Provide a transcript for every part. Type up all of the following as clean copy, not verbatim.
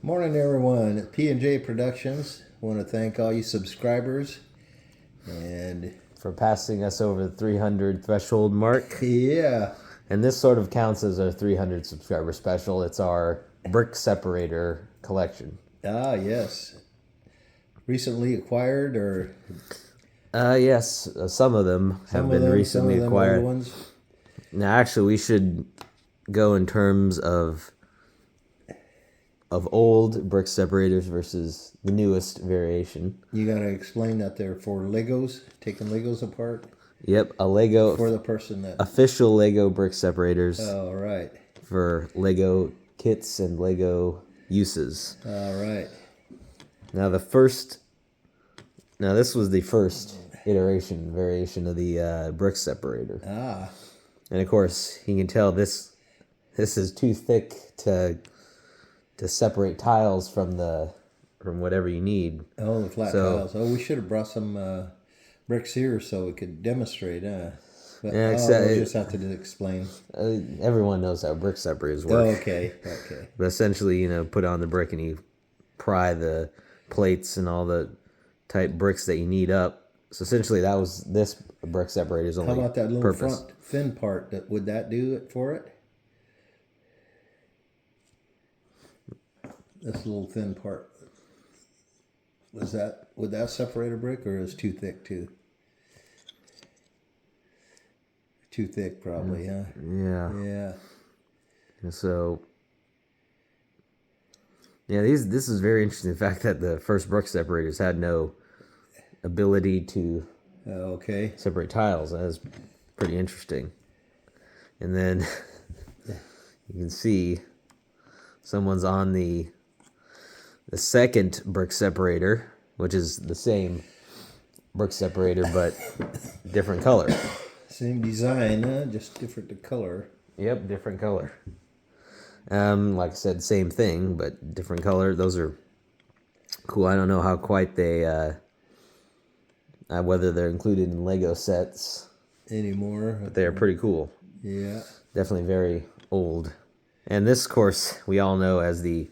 Morning, everyone. At P&J Productions, want to thank all you subscribers. And For passing us over the 300 threshold mark. yeah, And this sort of counts as our 300 subscriber special. It's our brick separator collection. yes. Recently acquired, or Yes, some of them have been recently some acquired. old ones. Now, actually, we should go in terms of old brick separators versus the newest variation. You got to explain that they're for Legos, taking Legos apart. Yep, a Lego For the person that. official Lego brick separators All right. for Lego kits and Lego uses. All right. Now this was the first variation of the brick separator. Ah, And of course, you can tell this is too thick to separate tiles from whatever you need. oh, the flat tiles. Oh, we should have brought some bricks here so we could demonstrate. But Yeah, we'll just have to explain. Everyone knows how brick separators work. Okay. But essentially, put on the brick and you pry the plates and all the type bricks that you need up. So essentially, that was this brick separator's only How about that little purpose. front thin part? Would that do it for it? This little thin part. Would that separate a brick, or is it too thick too? Too thick, probably, huh? Yeah. Yeah. And so, this is very interesting. The fact that the first brick separators had no ability to Okay. separate tiles. That is pretty interesting. And then you can see someone's on the second brick separator, which is the same brick separator but different color. Same design, huh? Just different color. Yep, different color. Like I said, same thing but different color. Those are cool. I don't know how quite they whether they're included in Lego sets Anymore. but they are pretty cool. Yeah. Definitely very old. And this, of course, we all know as the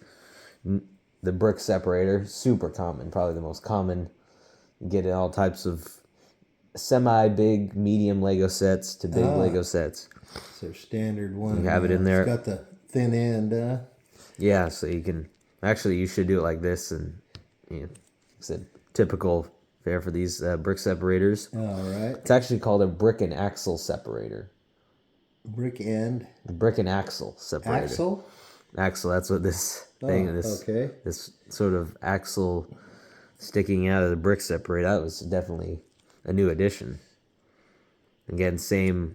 brick separator. Super common, probably the most common. You get in all types of semi-big, medium Lego sets to big Lego sets. It's their standard one. You have it in there. It's got the thin end. Yeah, so you can... Actually, you should do it like this. And, like I said, typical fare for these brick separators. All right. It's actually called a brick and axle separator. Brick and Brick and axle separator. axle. Axle, that's what this thing is. Okay. This sort of axle sticking out of the brick separator, that was definitely a new addition. Again, same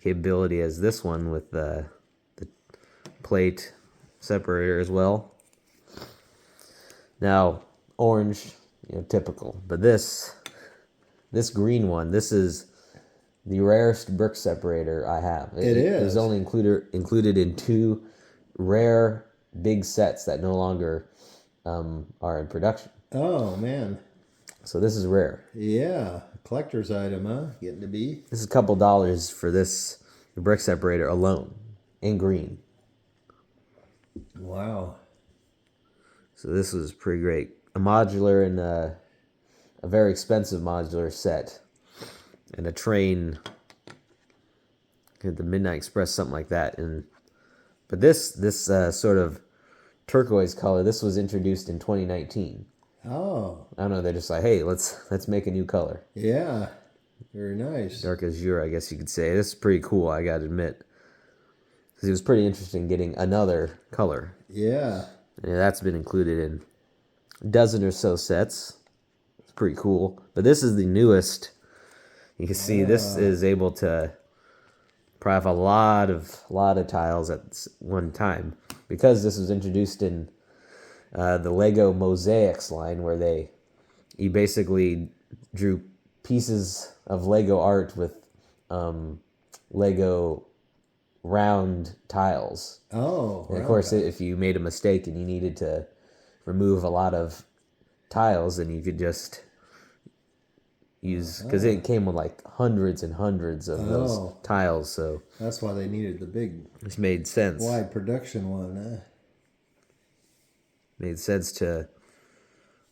capability as this one with the plate separator as well. Now, orange, typical. But this green one, this is the rarest brick separator I have. It is. It was only included in two rare big sets that no longer are in production. Oh, man. So this is rare. Yeah. Collector's item, huh? Getting to be. This is a couple dollars for the brick separator alone in green. Wow. So this was pretty great. A modular and a very expensive modular set. And a train at the Midnight Express, something like that. But this sort of turquoise color, this was introduced in 2019. Oh. I don't know, they're just like, hey, let's make a new color. Yeah. Very nice. Dark azure, I guess you could say. This is pretty cool, I gotta admit. Because it was pretty interesting getting another color. Yeah. And that's been included in a dozen or so sets. It's pretty cool. But this is the newest. You can see this is able to probably have a lot of tiles at one time. Because this was introduced in the Lego Mosaics line, where you basically drew pieces of Lego art with Lego round tiles. Oh. And of course, if you made a mistake and you needed to remove a lot of tiles, then you could just use, because it came with like hundreds and hundreds of those tiles, so that's why they needed the big this made sense. wide production one. made sense to.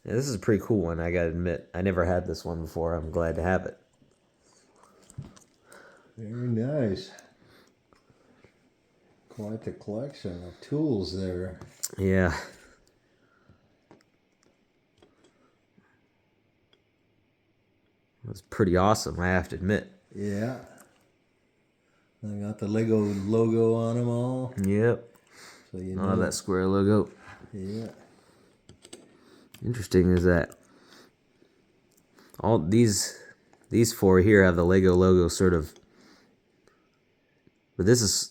Yeah, this is a pretty cool one. I gotta admit, I never had this one before. I'm glad to have it. Very nice. Quite the collection of tools there. Yeah. That's pretty awesome, I have to admit. Yeah. I got the Lego logo on them all. Yep. So you Oh, know. that square logo. Yeah. Interesting is that all these four here have the Lego logo sort of, but this is,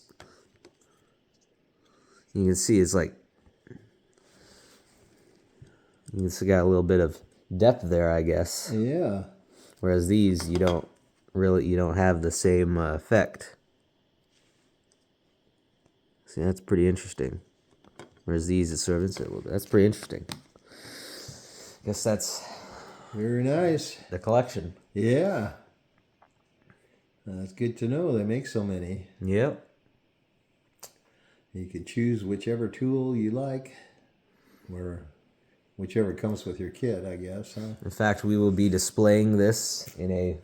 you can see it's like, you can see got a little bit of depth there, I guess. Yeah. Whereas these, you don't have the same effect. See, that's pretty interesting. Whereas these, it's sort of inside a little bit. That's pretty interesting. Guess that's Very nice. the collection. Yeah. That's good to know. They make so many. Yep. You can choose whichever tool you like, or whichever comes with your kit, I guess, huh? In fact, we will be displaying this in a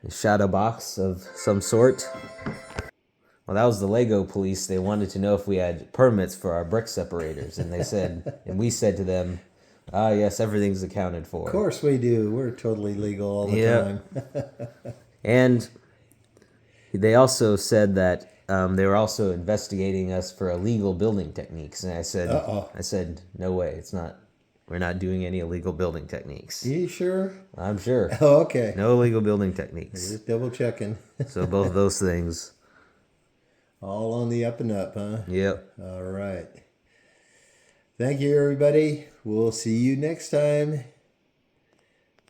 shadow box of some sort. Well, that was the Lego police. They wanted to know if we had permits for our brick separators, and they said, and we said to them, "Ah, yes, everything's accounted for." Of course we do. We're totally legal all the Yep. time. And they also said that they were also investigating us for illegal building techniques, and I said, Uh-oh. no way, it's not. We're not doing any illegal building techniques. You sure? I'm sure. Oh, okay. No illegal building techniques. Just double checking. So both of those things. All on the up and up, huh? Yep. All right. Thank you, everybody. We'll see you next time.